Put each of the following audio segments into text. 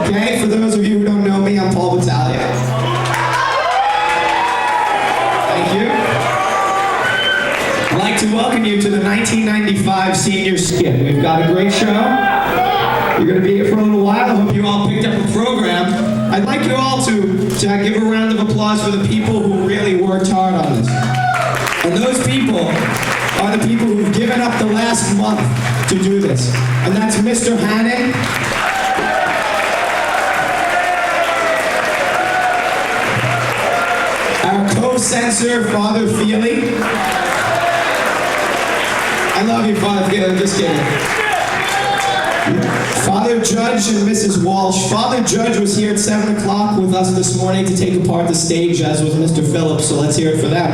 Okay, for those of you who don't know me, I'm Paul Battaglia. Thank you. I'd like to welcome you to the 1995 Senior Skit. We've got a great show. You're going to be here for a little while. I hope you all picked up a program. I'd like you all to give a round of applause for the people who really worked hard on this. And those people are the people who've given up the last month to do this. And that's Mr. Hannon. Our co-censor, Father Feely. I love you, Father Feely, I'm just kidding. Father Judge and Mrs. Walsh. Father Judge was here at 7 o'clock with us this morning to take apart the stage, as was Mr. Phillips, so let's hear it for them.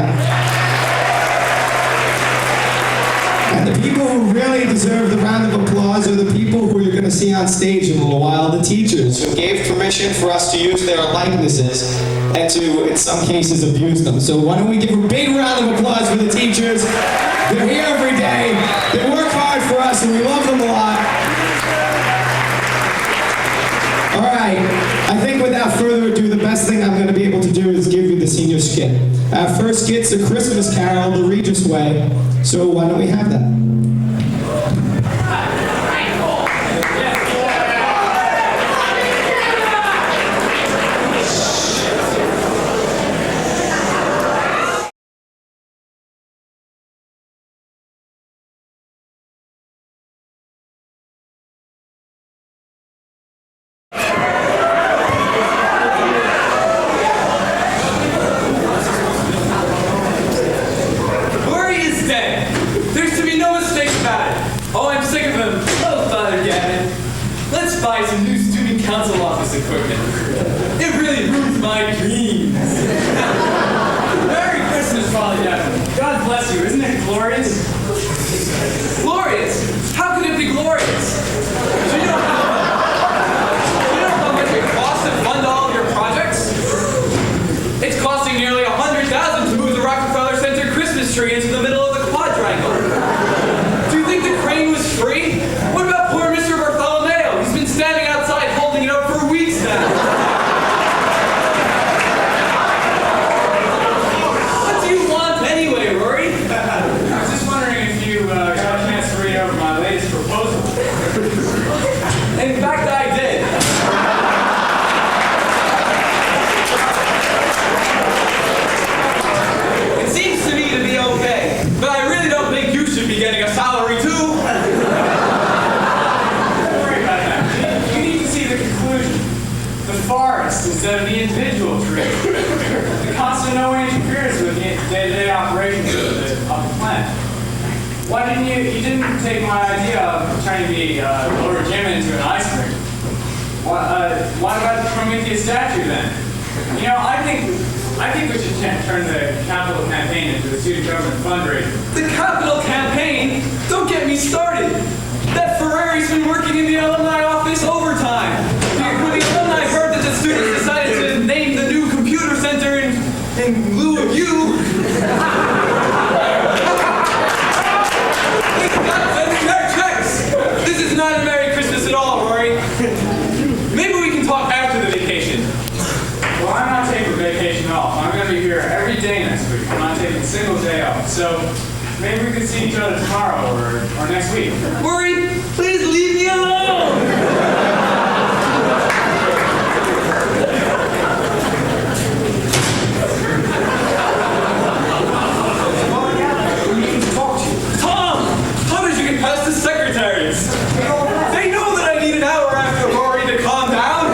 And the people who really deserve the round of applause are the people who you're going to see on stage in a little while, the teachers, who gave permission for us to use their likenesses and to, in some cases, abuse them. So why don't we give a big round of applause for the teachers. They're here every day. They work hard for us, and we love them a lot. All right, I think without further ado, the best thing I'm going to be able to do is give you the senior skit. Our first skit's a Christmas carol, the Regis way, so why don't we have that? Buy some new student council office equipment. It really ruins my dreams. Merry Christmas, Father Devin. God bless you. Isn't it glorious? Glorious? How could it be glorious? Do you know how much it costs to fund all of your projects? It's costing nearly $100,000 to move the Rockefeller Center Christmas tree into the middle of the quadrangle. Do you think the crane was free? What about poor Mr. Bartholomew? He's been standing outside holding it up for weeks now. What do you want anyway, Rory? I was just wondering if you got a chance to read over my latest proposal. In fact, I did. It seems to me to be okay, but I really don't think you should be getting a salary too. Forest instead of the individual tree. The constant no interference with the day-to-day operations of the plant. Why didn't you didn't take my idea of turning the lower gym into an ice rink? Why about the Prometheus statue then? You know, I think we should turn the capital campaign into a student government fundraiser. The capital campaign? Don't get me started. That Ferrari's been working in the alumni office overtime. When the alumni heard that the students decided to name the new computer center in lieu of you, they got sending their checks. This is not a Merry Christmas at all, Rory. Maybe we can talk after the vacation. Well, I'm not taking vacation off. I'm going to be here every day next week. I'm not taking a single day off. So maybe we could see each other tomorrow or next week. Rory, please leave me alone. They know that I need an hour after Rory to calm down.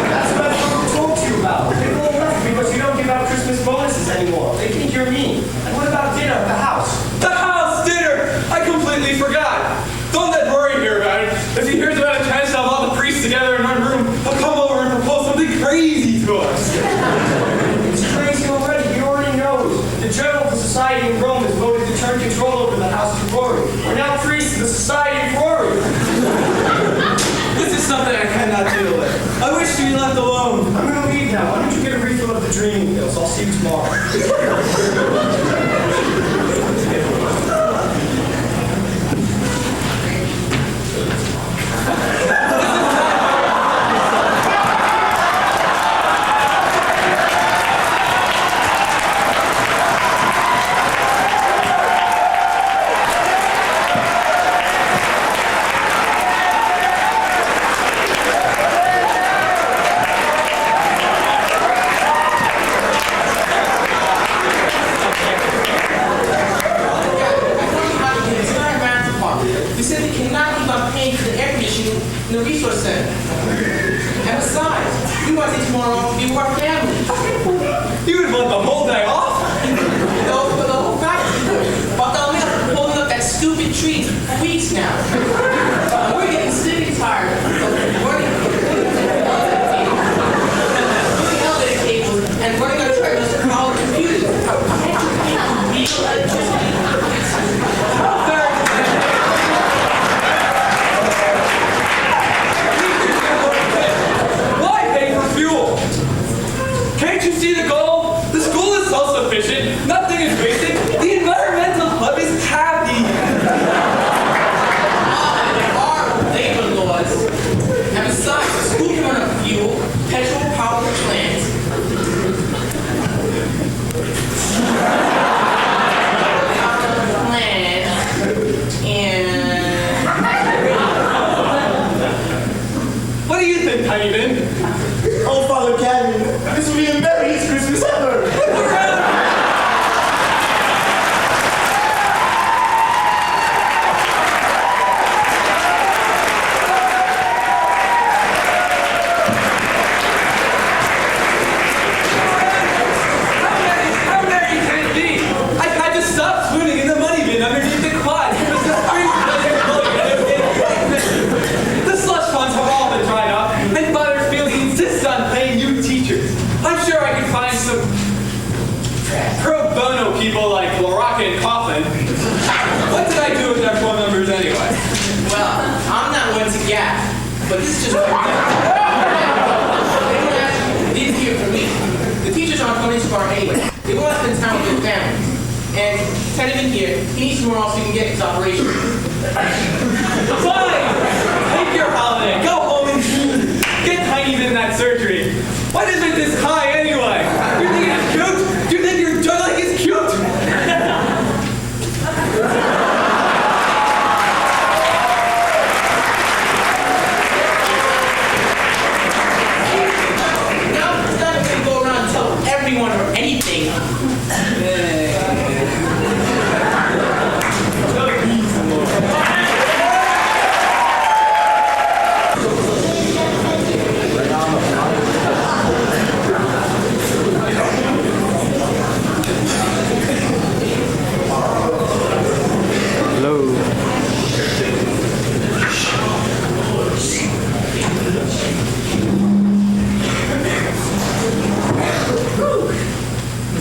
That's what I told you about. They roll left because you don't give out Christmas bonuses anymore. They think you're mean. And what about dinner at the house? The house dinner! I completely forgot. Don't let Rory hear about it. If he hears about a chance to have all the priests together in one room, he'll come over and propose something crazy to us. It's crazy already. He already knows. The Journal of the Society in Rome has voted to turn control over the house to Rory. We're now priests of the Society of Rory. This is something I cannot deal with. I wish to be left alone. I'm going to leave now. Why don't you get a refill of the dreaming pills? I'll see you tomorrow. We simply cannot keep on paying for the air conditioning in the resource center. And besides, we want to take tomorrow off to be with our family. You would want the whole day off? No, for the whole fact. Bartholomew has been holding up that stupid tree for weeks now. We're getting sick and tired of running elevator cables and running our treadmills to our computers. Why pay for fuel? Can't you see the goal? The school is self-sufficient. Nothing is wasted. The environmental club is happy. There are labor laws. And besides, the school can run on fuel, petrol power plants. What do you think, Tiny Bin? Oh, Father Cadman, this will be the merriest Christmas ever. How merry can it be? I've had to stop swooning in the money bin underneath the quad. It was the spring The slush funds have all been dried up, and Butterfield insists on paying new teachers. I'm sure I could find some pro bono people like LaRocca and Coughlin. What did I do with their phone numbers anyway? Well, I'm not one to gap, but this is just what they didn't hear from me. The teachers aren't coming to bar anyway. They want to spend time with their families. And Teddy been here, he needs more else he can get his operation. Fine! Take your holiday, go home and get Tiny Bin that surgery. What is it this high anyway? You think it's cute? Do you think your jug like is cute? Now, it's not going to go around and tell everyone or anything.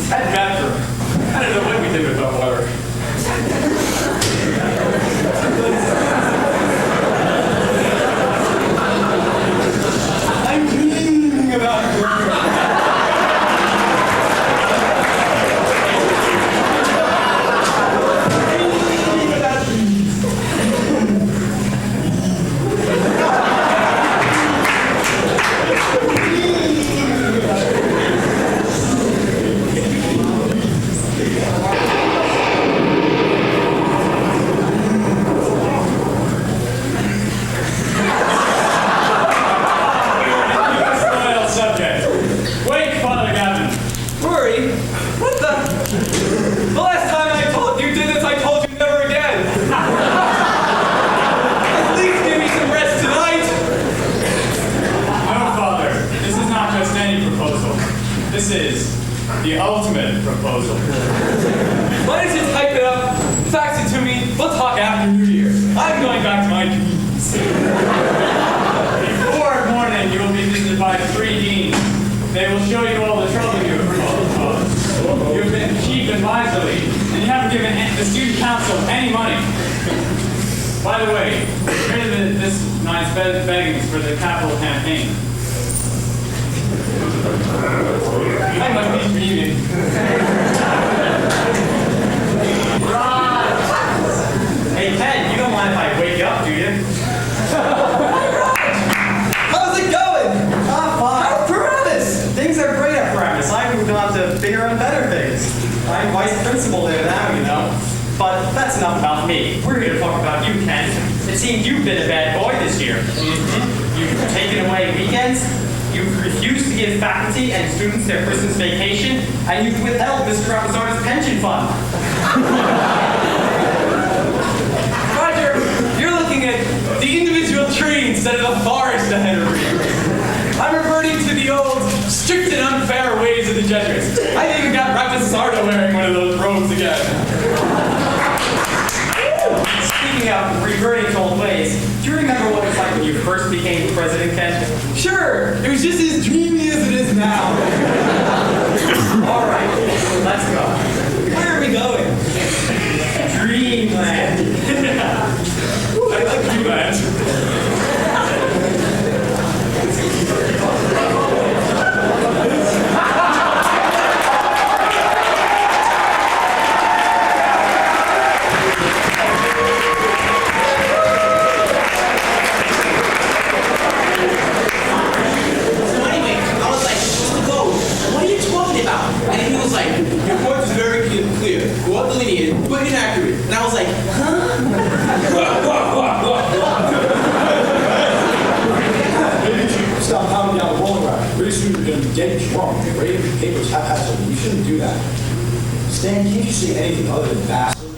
That bathroom. I don't know what we did with that water. I'm dreaming about Spoiled subject. Wake, Father Gavin. Rory, what the? The last time I told you did this, I told you never again. At least give me some rest tonight. No, Father. This is not just any proposal. This is the ultimate proposal. Why don't you type it up, fax it to me, we'll talk after New Year. I'm going back to my dreams. Before morning, you will be visited by 3 deans. They will show you all the trouble you have caused. You have been cheap and miserly, and you haven't given the student council any money. By the way, here are this night's beggings for the capital campaign. I must be dreaming. Hey, Ken, you don't mind if I wake you up, do you? How's it going? Fine. How's Paramus? Things are great at Paramus. I moved on to bigger and better things. I'm vice principal there now, you know. But that's enough about me. We're here to talk about you, Ken. It seems you've been a bad boy this year. You've taken away weekends, you've refused to give faculty and students their Christmas vacation, and you've withheld Mr. Rapazar's pension fund. Roger, you're speaking of reverting to old ways, do you remember what it was like when you first became president, Ken? Sure, it was just as dreamy as it is now. All right, let's go. Where are we going? Dreamland. I like Dreamland. So anyway, I was like, Mr. Gold, what are you talking about? And he was like, your point is very clear. Well delineated, but inaccurate. And I was like, huh? Maybe you should stop pounding down the rolling rack. Pretty soon you're going to be dead drunk and ready to be papers haphazardly. You shouldn't do that. Stan, can't you say anything other than bastard?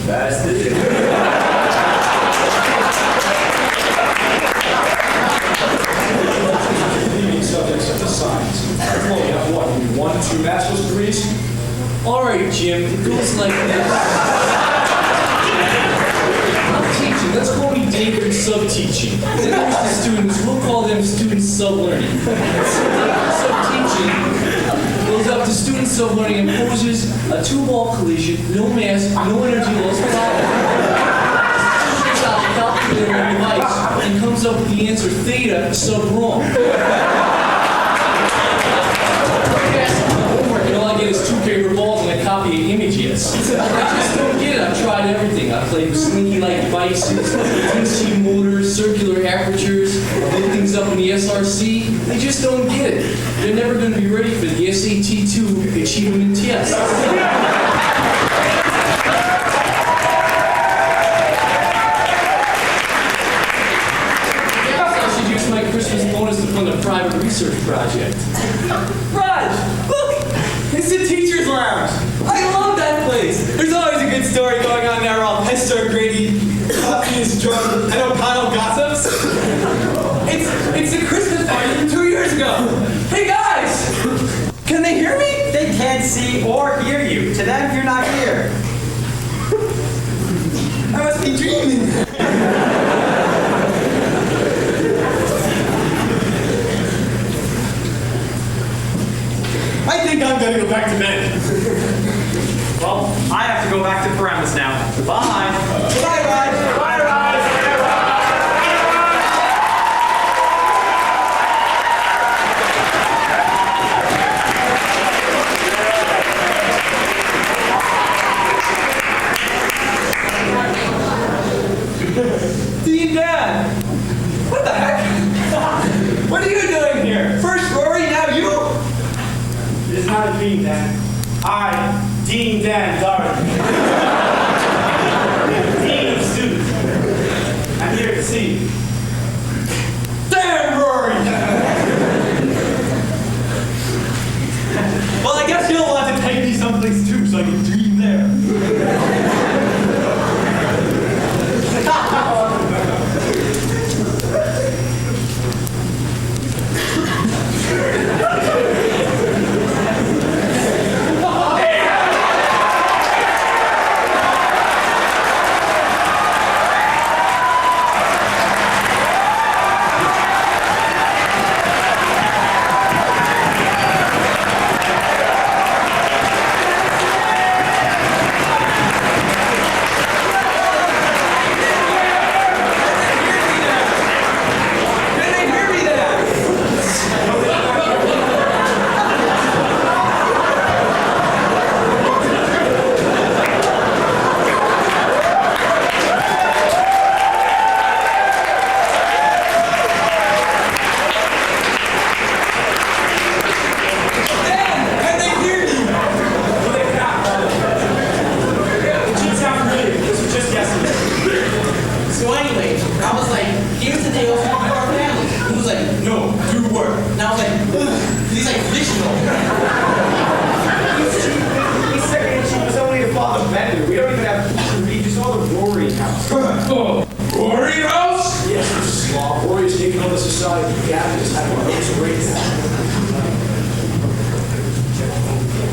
Bastard. Leaving subjects such as science. Well, you have what? Maybe 1, 2 bachelor's degrees? All right, Jim, it goes like this. I'm teaching. Let's call me David sub-teaching. Then there's the students. We'll call them students sub-learning. Sub-teaching goes up to students sub-learning and poses a 2-ball collision, no mass, no energy loss, problem. Takes out the calculator and device and comes up with the answer theta sub-wrong. And all I get is 2 paper balls and a copy of images. I just don't get it. I've tried everything. I've played with slinky-like devices, DC motors, circular apertures, look things up in the SRC. They just don't get it. They're never going to be ready for the SAT-2 achievement test. Perhaps I should use my Christmas bonus to fund a private research project. Raj, look! It's the teacher's lounge. I love that place. There's always a good story going on there while Hester Grady coffee is drunk and O'Connell gossips. It's the Christmas party from 2 years ago. Hey guys! Can they hear me? They can't see or hear you. To them, you're not here. I must be dreaming. I think I'm gonna go back to bed. Well, I have to go back to Paramus now. Bye. Bye, Raj. Bye, Raj. Dean Dan, what the heck? What are you doing here? First Rory, now you? It is not a dream, Dan. I, Dean Dan Darden, Dean of Students, I'm here to see you. Damn, Rory! Well, I guess you'll want to take me someplace too, so I can dream there.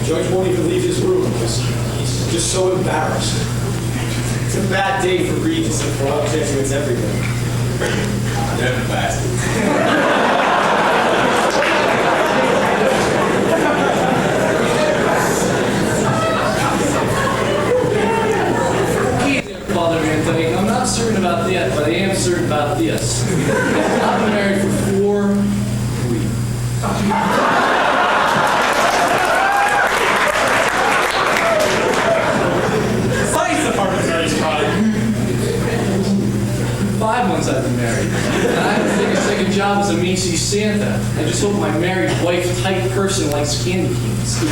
Judge won't even leave his room because he's just so embarrassed. It's a bad day for Regis and for all Jesuits everywhere. Them bastards. Father Anthony, I'm not certain about that, but I am certain about this. I've been married for 4 weeks. Science department's already spotted. 5 months I've been married. And I haven't taken a second job as a Macy's Santa. I just hope my married wife type person likes candy canes.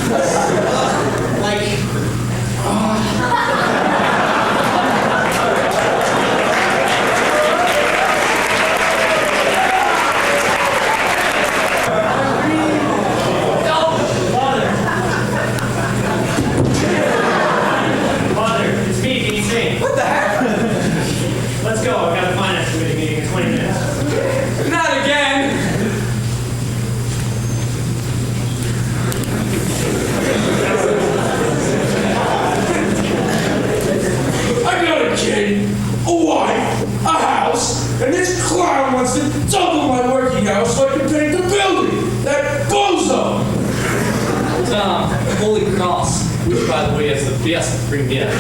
Mother, it's me, can you see? What the heck? Let's go, I've got a finance committee meeting in 20 minutes. Not again! I got a kid, a wife, a house, and this clown wants to double my working hours so I can paint the building. That bozo! Tom, Holy Cross, which by the way is the best premiere.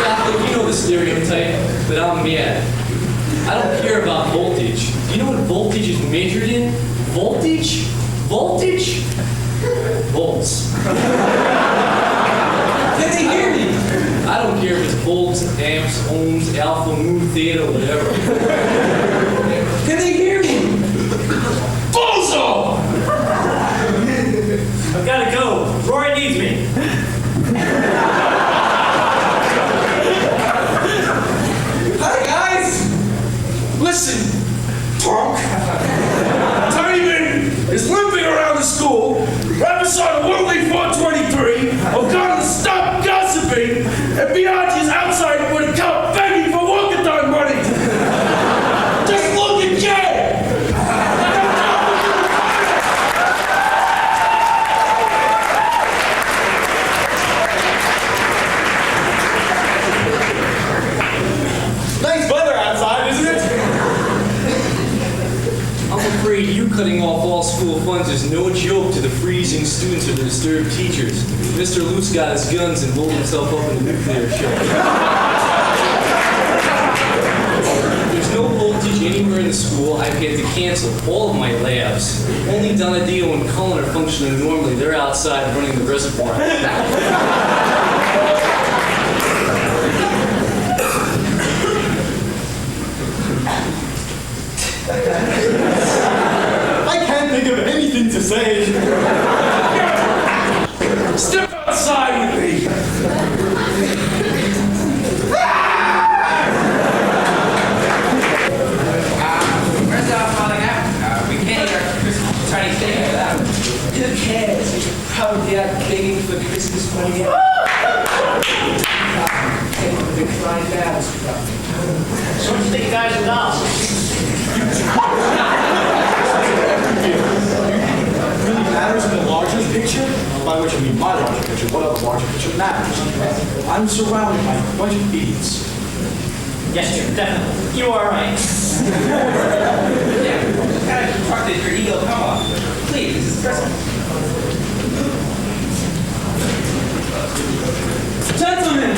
Catholic, you know the stereotype, but I'm mad. I don't care about voltage. Do you know what voltage is measured in? Voltage? Voltage? Volts. Can they hear me? I don't care if it's volts, amps, ohms, alpha, mu, theta, whatever. Can they hear me? Bozo! I've got to go. Rory needs me. Hi, guys! Listen, punk. Tiny Vin is limping around the school, right beside a Woodley 423. I'm gonna stop gossiping, and Bianchi's outside with a cup begging for walkathon money. Just look at Jay! Nice weather outside, isn't it? I'm afraid you cutting off all school funds is no joke to the freezing students or the disturbed teachers. Mr. Luce got his guns and rolled himself up in the nuclear shelter. There's no voltage anywhere in the school. I've had to cancel all of my labs. Only Donadillo and Cullen are functioning normally. They're outside running the reservoir. I can't think of anything to say. Step outside with me! Where's our falling out? We can't eat our Christmas Chinese dinner without it. Who cares? He's probably out begging for Christmas money. The crying battles. So what do you think guys are now? Really matters in the larger picture, by which I mean my larger picture, what other larger picture matters. I'm surrounded by a bunch of idiots. Yes, Jim, definitely. You are right. Yeah, gotta talk to your ego. Come on. Please, this is Christmas. Gentlemen,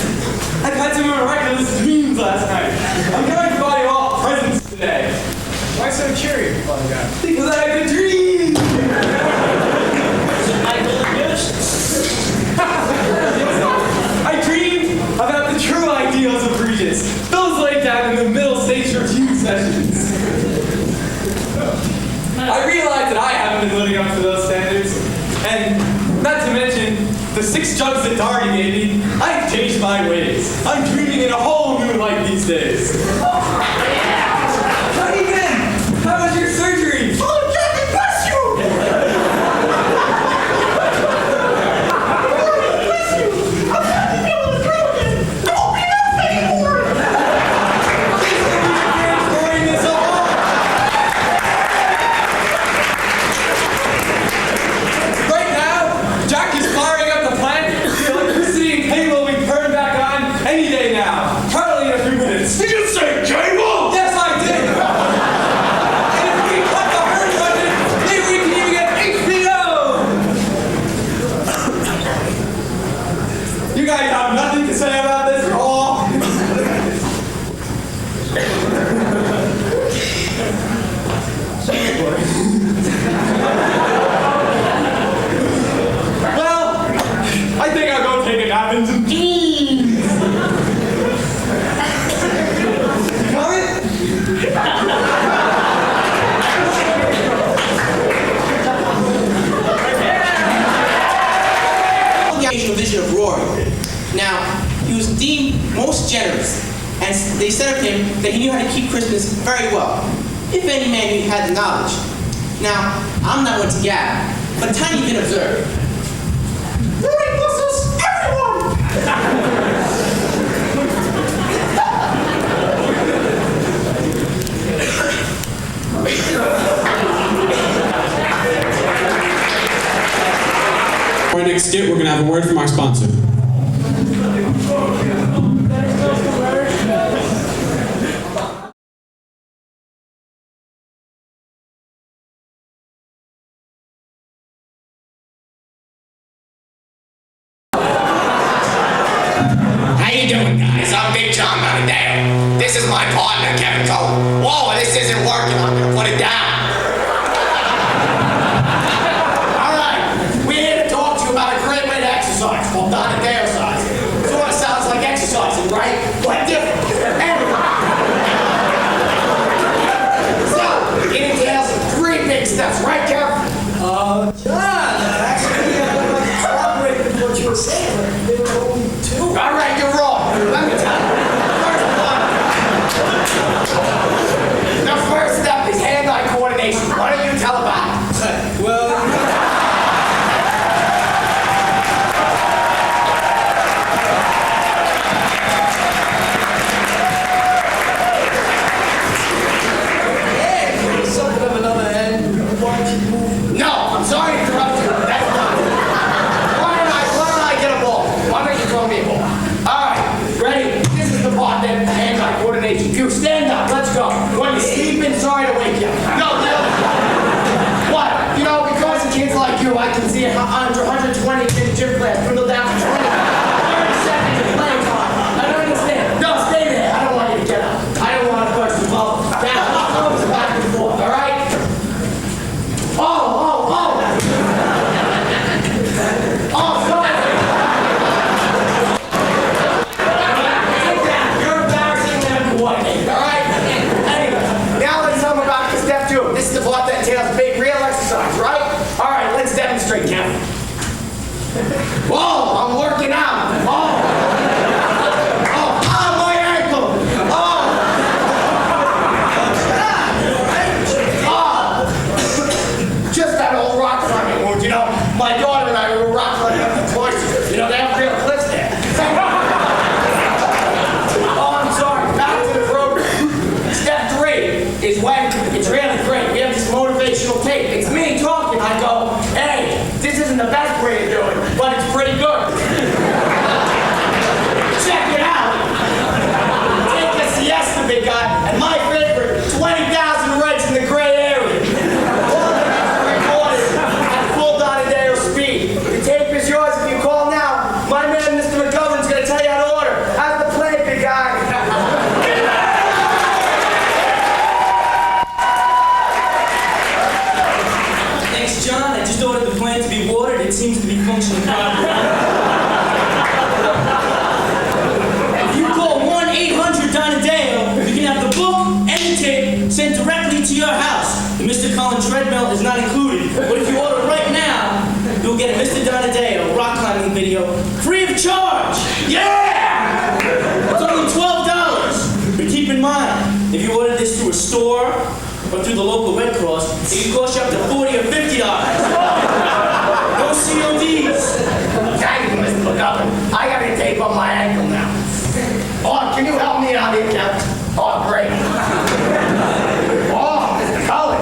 I've had some miraculous dreams last night. I'm going to buy you all presents today. Why so cheery, father guy? Because I had a dream! I dreamed about the true ideals of Regis, those laid down in the middle stage review sessions. I realized that I haven't been living up to those standards, and not to mention the 6 jugs that Darty gave me, I've changed my ways. I'm dreaming in a whole new light these days. How you been? How was your surgery? Oh, God bless you! Right now, Jack is firing up the plant. You guys have nothing to say about this at all? Well, I think I'll go take a nap in some jeans. The vision of Rory. Now, he was deemed most generous, and they said of him that he knew how to keep Christmas very well, if any man who had the knowledge. Now, I'm not one to gab, but Tiny can observe. Rory blesses everyone! For our next skit, we're going to have a word from our sponsor. How you doing, guys? I'm Big John Montadale. This is my partner, Kevin Cole. Whoa, this isn't working. I'm gonna put it down. All right, we're here to talk to you about a great way to exercise called Donadale size. Sort of sounds like exercising, right? But different. Anyway. So, it entails 3 big steps, right, Kevin? John, actually, I corroborated what you were saying, but they were only 2. All right, you're wrong. Let me tell you. The first step is hand-eye coordination. Why don't you tell about it? Well, Something of another end. Why don't you move? No, I'm sorry to interrupt you. That's not. Why don't I get a ball? Why don't you throw me a ball? All right, ready? This is the part that hand-eye coordination. You stand up. Let's go. When you're sleeping, sorry to wake you. No, the other part. What? You know, because of kids like you, I can see 120 in the gym class dwindle down to 20. 30 seconds of playing time. I don't understand. No, stay there. I don't want you to get up. I don't want to burst the bubble. Now, thumbs back and forth, all right? Oh, sorry. You're embarrassing them to coordinate, all right? Anyway, now let's talk about step 2. This is the part that entails big real exercise, right? All right, let's demonstrate, Kevin. Whoa, I'm working out. My ankle. Just that old rock climbing wound, you know. My daughter and I were rock climbing up the cloister. You know, they have real cliffs there. I'm sorry. Back to the program. Step 3 is when it's really great. We have this motivational tape. It's me talking. I go, hey, this isn't the best way to do it, but it's pretty good. Check it out. Take a siesta, big guy. And my favorite, 20,000 reds in the gray area. Recorded at full Donadale speed. The tape is yours if you call now. My man, Mr. McGovern's going to tell you how to order. How's the play, big guy? thanks, John. I just ordered the plant to be watered. It seems to be functioning properly. If you call 1-800-DONADALE, you can have the book and the tape sent directly to your house. The Mr. Collin treadmill is not included, but if you order right now, you'll get a Mr. Donadale rock climbing video free of charge. Yeah! It's only $12. But keep in mind, if you order this through a store or through the local Red Cross, it can cost you up to $40 or $50. No CODs. Thank you, Mr. McGovern. I got a tape on my ankle now. Oh, can you help me out here, Kevin? Oh, great. Oh, Mr. Collin.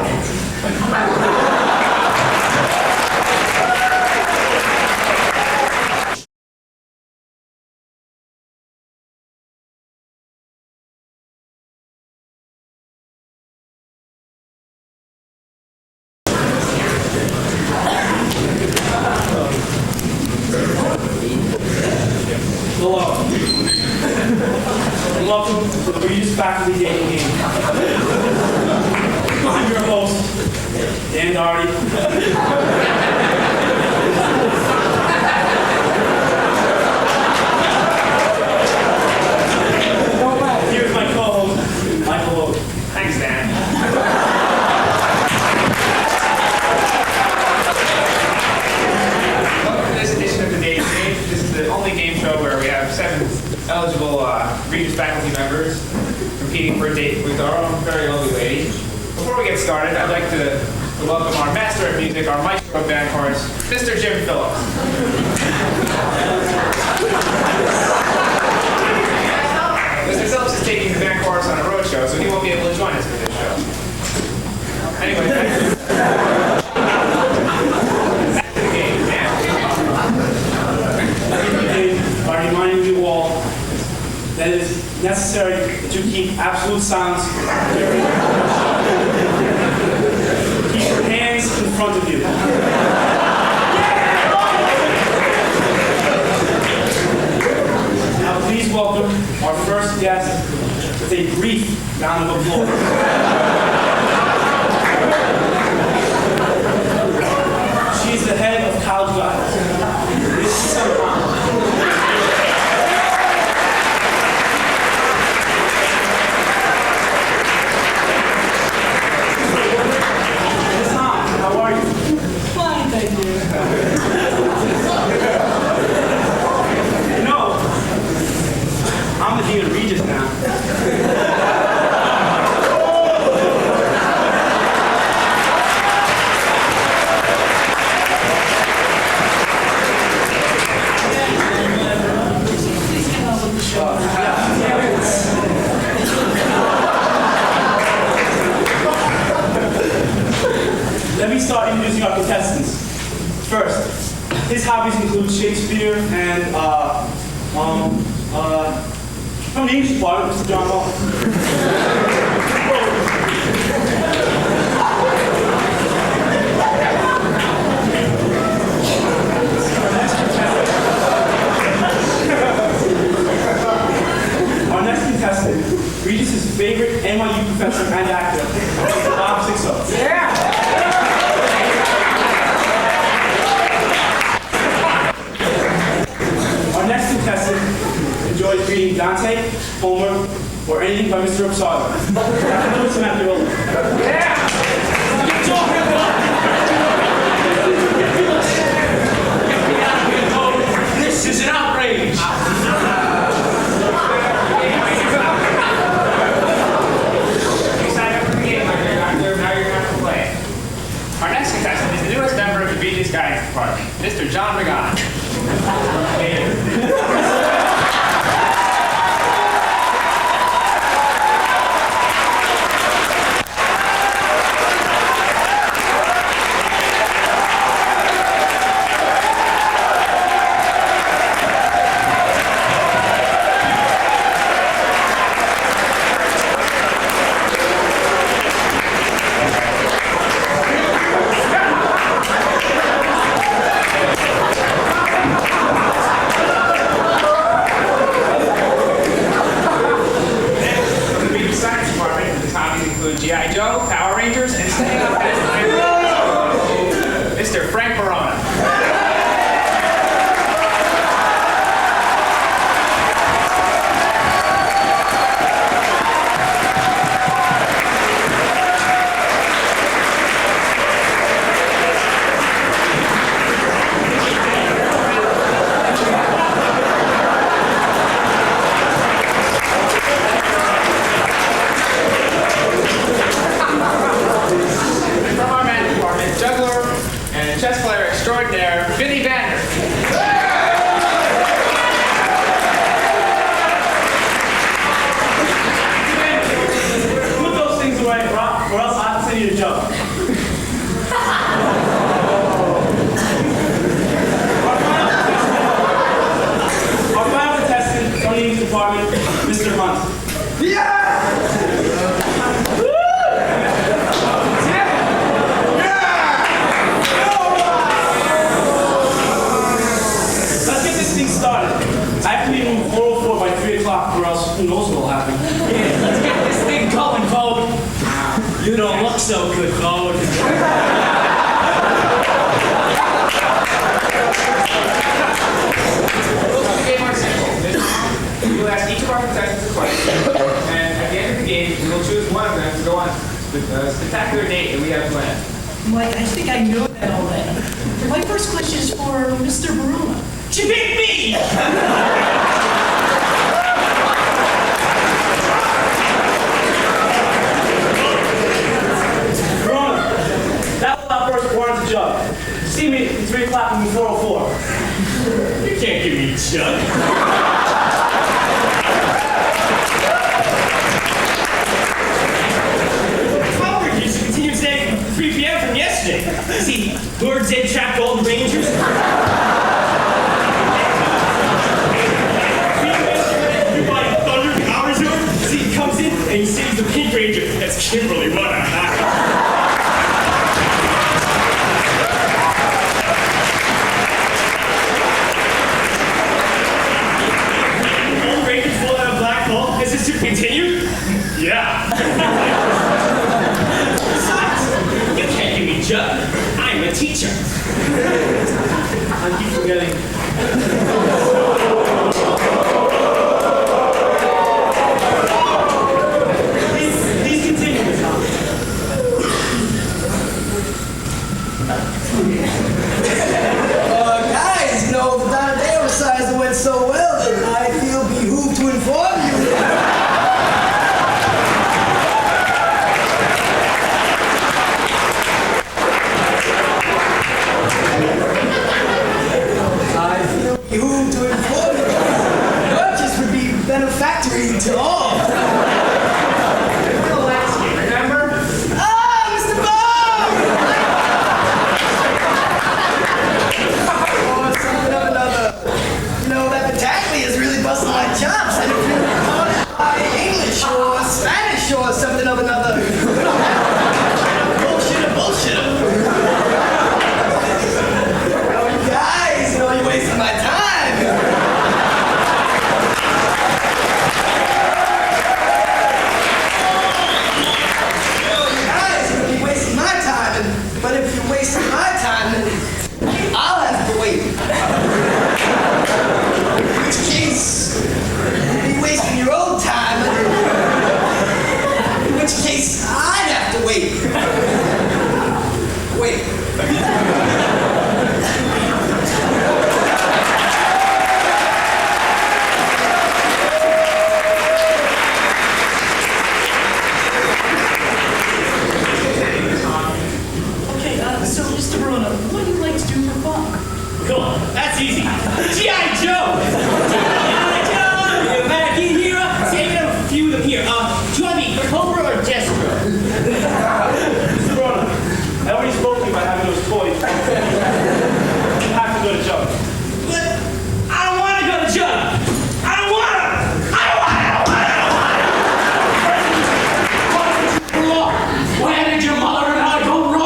Hello. And welcome to the Regis Faculty Dating Game. I'm your host, Dan Doherty. Here's my co-host, Michael Oak. Thanks, Dan. Welcome to this edition of the Dating Game. This is the only game show where we have 7 eligible Regis faculty members competing for a date with our own very lovely lady. Before we get started, I'd like to welcome our master of music, our maestro of band chorus, Mr. Jim Phillips. Mr. Phillips is taking the band chorus on a road show, so he won't be able to join us for this show. Anyway, back to the game, man. By reminding you all that it is necessary to keep absolute silence during keep your hands in front of you. Now please welcome our first guest with a brief round of applause. She is the head of College Guys. This is sometime. How are you? Fine, thank you. You know, I'm the dean of Regis now. Let me start introducing our contestants. First, his hobbies include Shakespeare and, from the English department, Mr. John Hall. Our next contestant, Regis' favorite NYU professor and actor, Mr. Bob Sixo. Our next contestant enjoys reading Dante, Homer, or anything by Mr. Upsager. Samantha Roller. This is an outrage! You signed up for the game, now you're going to have to play. Our next contestant is the newest member of the Regis Guidance Department, Mr. John Regan. G.I. Joe, Power Rangers, and staying up past 9 Mr. Frank Barona. Chess player extraordinaire, Vinny Vander. Put those things away, or else I have to send you to jump. Our final contestant from the English department, Mr. Hunt. Let's get this thing started. I have to be in 404 by 3 o'clock or else who knows what will happen. Yeah, let's get this thing going, Code. You don't look so good, Code. We will ask each of our contestants a question, and at the end of the game, we will choose one of them to go on the spectacular date that we have planned. Mike, I think I know that already. My first question is for Mr. Bruno. She picked me! Bruno, that was our first warrant to jug. See me at 3 o'clock in 404. You can't give me a jug. Regis continues today 3 p.m. from yesterday. See, Lord Zed trapped all the Rangers. See, he comes in and he sees the Pink Ranger. That's Kimberly, what a hack. Old Ranger's full out of black hole. Is this to continue? Yeah. Besides, you can't give me jug. I'm a teacher. I keep forgetting. Please continue, Miss Hall. Guys, you know, the Donadeo exercise went so well that I feel behooved to inform you. Behooved to inform you. Regis would be benefactory to all. Remember? Ah, Mr. Bob! Oh, something of another. You know, that Batackley is really busting my chops. And if you call it English or Spanish or something of another. Bullshitter. Oh, you guys, you know, you're wasting my time. But if you're wasting my time, then I'll have to wait. In which case, you'll be wasting your own time. In which case, I'd have to wait. Wait. So, Mr. Bruno, what do you like to do for fun? Cool, that's easy. G.I. Joe! G.I. Joe! You're back in here. See, I have a few of them here. Do you want to be Cobra or Destro? Mr. Bruno, I already spoke to you about having those toys. You have to go to Joe. But I don't want to go to Joe. I don't want to. Where did your mother and I go wrong?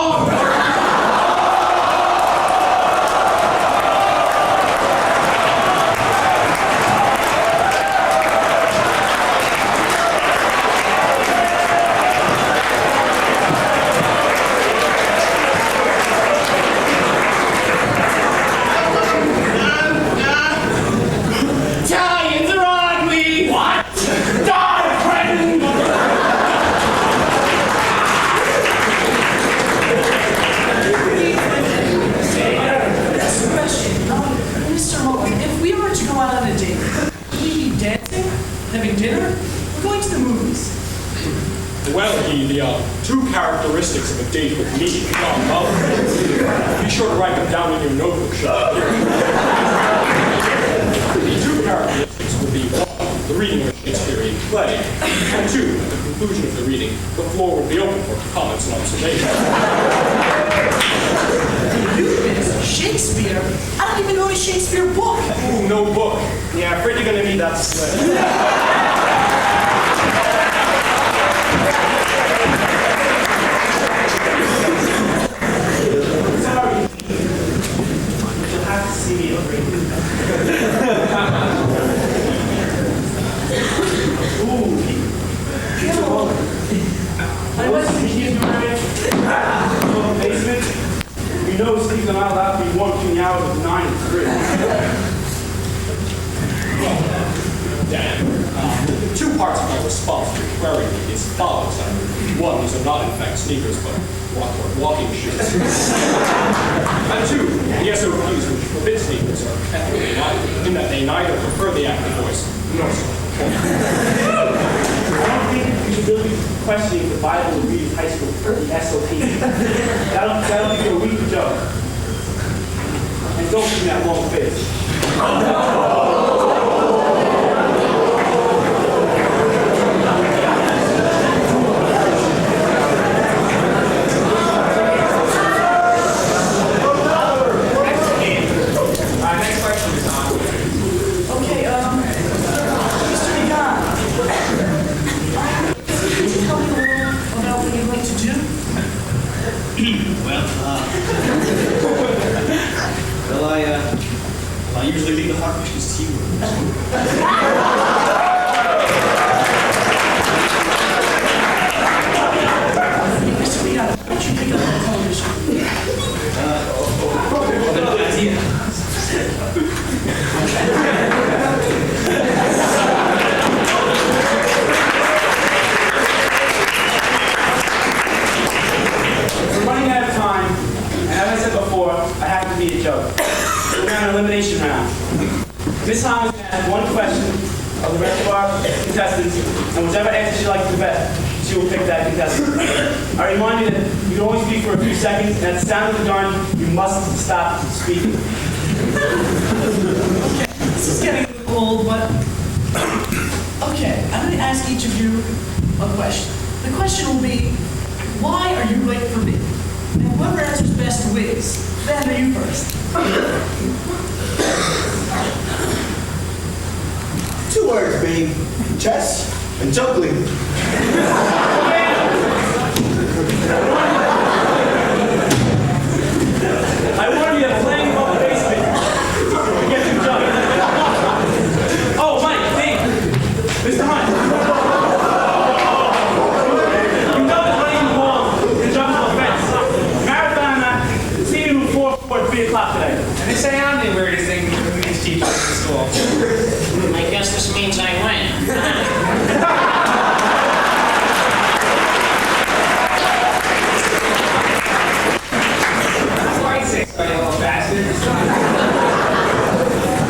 Italians are ugly! What? Die, friend! Next question. Mr. Moe, if we were to go out on a date, would we be dancing, having dinner, or going to the movies? Well, the two characteristics of a date with me, John Muller. Be sure to write them down in your notebook, Sean. The two characteristics would be one, the reading of a Shakespearean play, and two, at the conclusion of the reading, the floor would be open for comments and observations. Shakespeare? I don't even know a Shakespeare book. Ooh, no book. Yeah, I'm afraid you're gonna need that slip. Sorry. You'll have to see me over. as follows. One, these are not in fact sneakers, but walking shoes. And two, the SOPs which forbid sneakers are ethically inadequate in that they neither prefer the active voice nor I don't think you should really be questioning the Bible in Regis High School for the SOP. That'll be a weak joke. And don't give me that long face. Next question is on. Okay, Mr. Egan, could you tell me a little about what you'd like to do? I usually leave the hot dishes to you. Mr. Egan, why don't you pick up the television? We're running out of time, and as I said before, I have to be a joke. We're on an elimination round. Miss Hahn is going to ask one question of the rest of our contestants, and whichever answer she likes the best, she will pick that contestant. I remind you that you can only speak for a few seconds, and at the sound of the gun, you must stop speaking. Okay, this is getting a little old, but... Okay, I'm going to ask each of you a question. The question will be, why are you late for me? And whoever answers best wins. Ben, are you first? 2 words, babe. Chess and juggling. I warned you that playing about the basement would get you jumped. Oh, Mike, Dave, Mr. Hunt. You know that running long and jumping on the fence. Marathon, see you before 3 o'clock today. And they say I'm the weirdest thing between these teachers in school. I guess this means I win.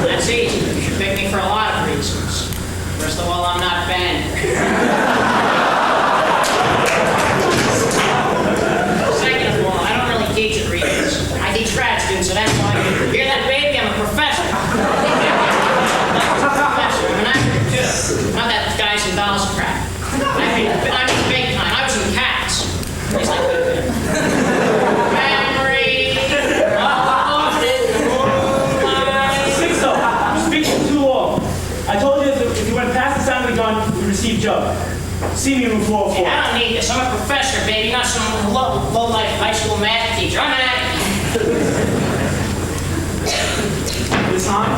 That's easy. You should pick me for a lot of reasons. First of all, I'm not banned. Second of all, I don't really teach at Regis. I teach grad students, so that's why you hear that, baby? I'm a professor. Professor, I'm an actor, too. Not that guys and dolls crap. I mean big time. I was in Cats. It's like memory. I told you that if you went past the sound of the gun, you receive Joe. See me in room 404. I don't need this. I'm a professor, baby, not some low-life high school math teacher. I'm an actor. Miss Hahn?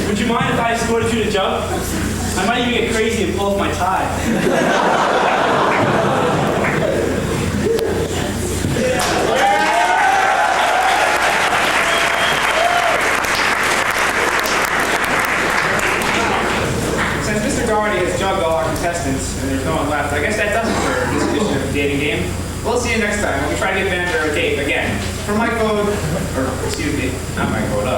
Would you mind if I escorted you to Joe? I might even get crazy and pull off my tie. Since Mr. Doherty has jugged all our contestants and there's no one left, I guess that does it for this edition of the dating game. We'll see you next time when we try to get Vander a date again. For my code, or excuse me, not my code,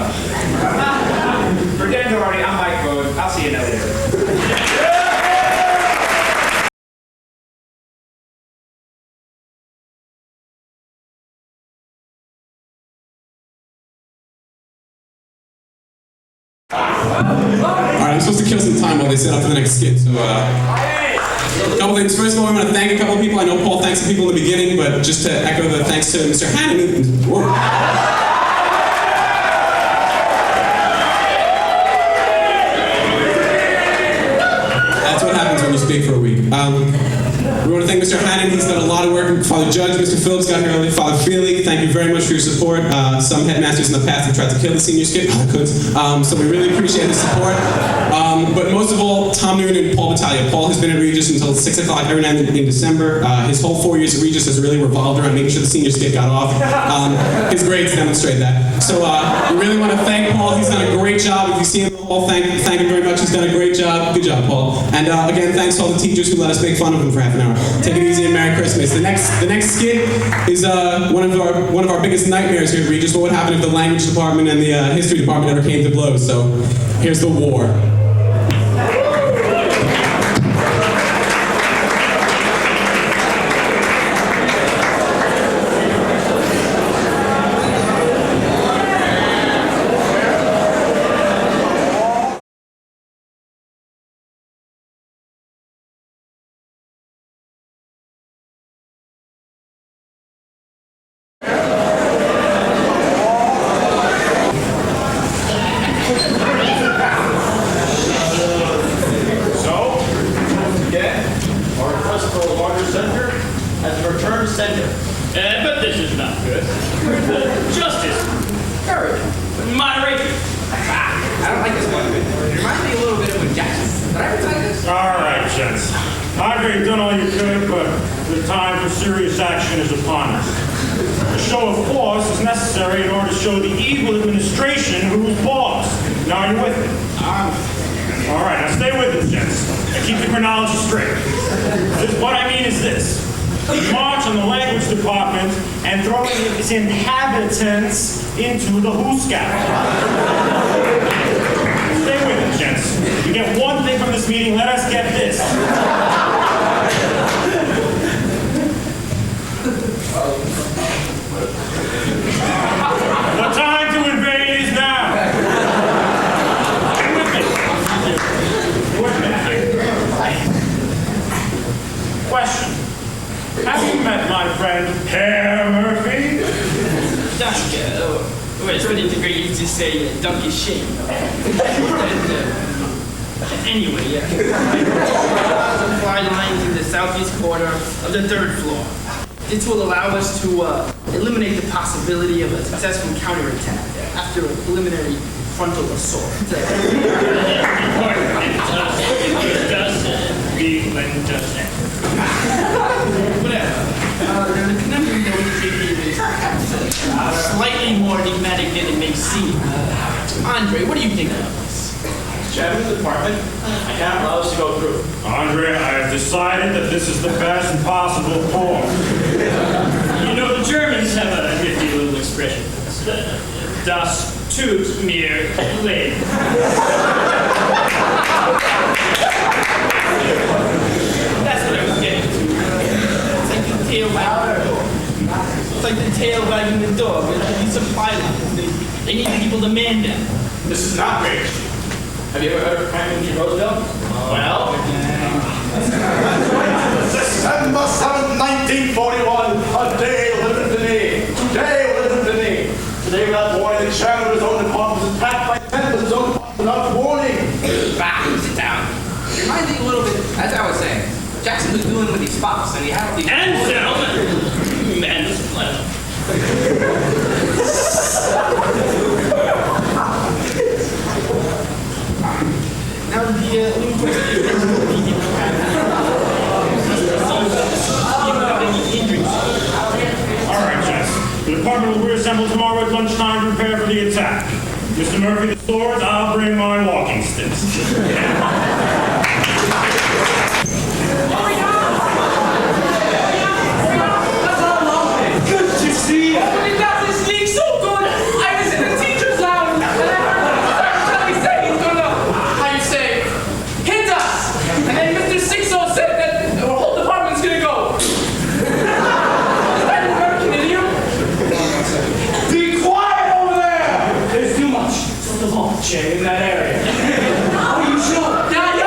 for Dan Doherty, I'm Mike Code. I'll see you later. Alright, I'm supposed to kill some time while they set up for the next skit, so a couple things. First of all, we want to thank a couple of people. I know Paul thanked some people in the beginning, but just to echo the thanks to Mr. Hannon. Whoa. That's what happens when you speak for a week. We want to thank Mr. Hannon. He's done a lot of work. Father Judge, Mr. Phillips got here early. Father Feely, thank you very much for your support. Some headmasters in the past have tried to kill the senior skit. So we really appreciate the support. But most of all, Tom Newman and Paul Battaglia. Paul has been at Regis until 6 o'clock every night in December. His whole 4 years at Regis has really revolved around making sure the senior skit got off. His grades demonstrate that. So we really want to thank Paul. He's done a great job. If you see him in the hall, thank him very much. He's done a great job. Good job, Paul. And again, thanks to all the teachers who let us make fun of him for half an hour. Take it easy and Merry Christmas. The next skit is one of our biggest nightmares here at Regis. What would happen if the language department and the history department ever came to blows? So here's the war. But this is not good. Justice, courage, moderation. I don't like this one. It reminds me a little bit of a Jackson. Did I ever tell you this? All right, gents. Andre, you've done all you could, but the time for serious action is upon us. A show of force is necessary in order to show the evil administration who's boss. Now, are you with me? All right, now stay with us, gents. And keep the chronology straight. What I mean is this. We march on the language department and throwing its inhabitants into the Who Scout. Stay with us, gents. We get one thing from this meeting, let us get this. The time to invade is now. Question. Have you met my friend, Herr Murphy? It's pretty great you just say donkey shape. Anyway, yeah. Supply lines in the southeast corner of the 3rd floor. This will allow us to eliminate the possibility of a successful counterattack after a preliminary frontal assault. Whatever. The conundrum that we created is slightly more enigmatic than it may seem. Andre, what do you think about this? Chairman of the department, I can't allow us to go through. Andre, I have decided that this is the best possible form. You know, the Germans have a nifty little expression. Das tut mir leid. That's what I was getting to. It's like the tail wagging the dog. It's like the tail wagging the dog. These are pilots. They need people to man them. This is not great. Have you ever heard of Franklin Roosevelt? Well, December 7th, 1941, a day of liberty. Day of liberty. Today, without warning, the chairman of his own department was attacked by 10 of his own department without warning. Sit down. It reminds me a little bit, as I was saying, Jackson was doing with these spots, and he had all these... And gentlemen, man, this is pleasure. Now, All right, gents. The department will reassemble tomorrow at lunchtime to prepare for the attack. Mr. Murphy, the swords, I'll bring my walking sticks. Good to see you. You got this league so good. I was in the teacher's lounge and I heard Charlie say he's gonna, how you say, hit us. And then Mr. Sixo said that the whole department's gonna go. Is that an American idiom? Be quiet over there. There's too much of the long chair in that area. Are you sure? Yeah.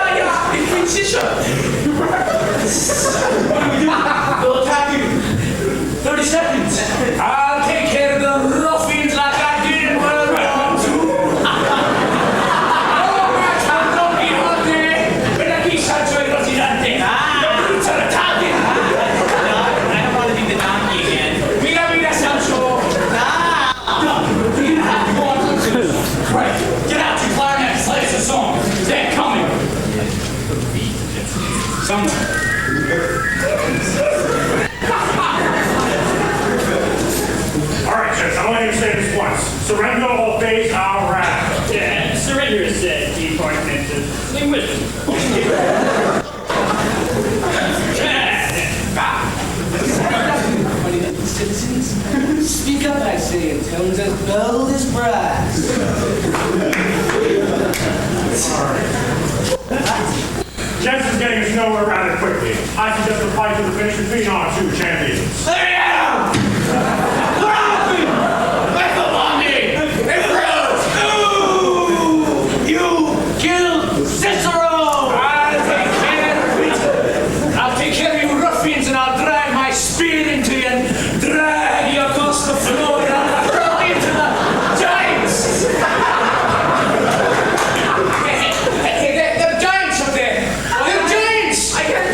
It's Queen Shisha. What do we do? They'll attack you. 30 seconds. I'll take care of the ruffians like I did in World War II. Don Quixote, per la chissà cioè rossinante. Brucia la tardi. Surrender or face our wrath. Yeah, surrender is Department of Linguistics. Speak up, I say, in tones as bold as brass. Jensen's getting us nowhere rather quickly. I suggest a fight to the finish between our two champions. There you go! That's the longing! It's Rose! Ooh! You killed Cicero! I'll take care of you ruffians and I'll drag my spear into you and drag you across the floor and I'll throw you into the giants! Hey, there are giants up there! There are giants! I can't...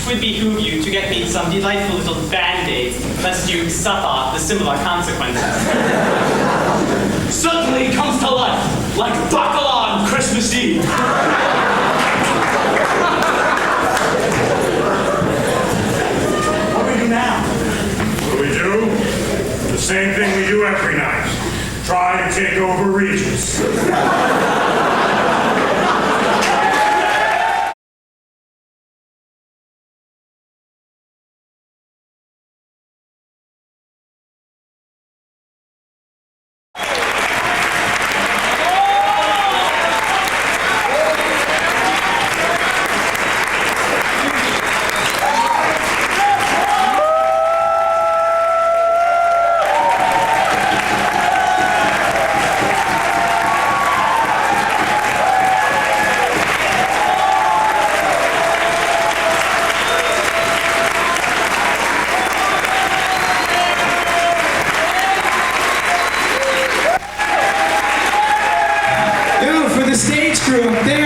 would behoove you to get me some delightful little band-aids, lest you suffer the similar consequences. Suddenly comes to life, like Bacala on Christmas Eve. What do we do now? What do we do? The same thing we do every night. Try to take over Regis. Stage crew up there.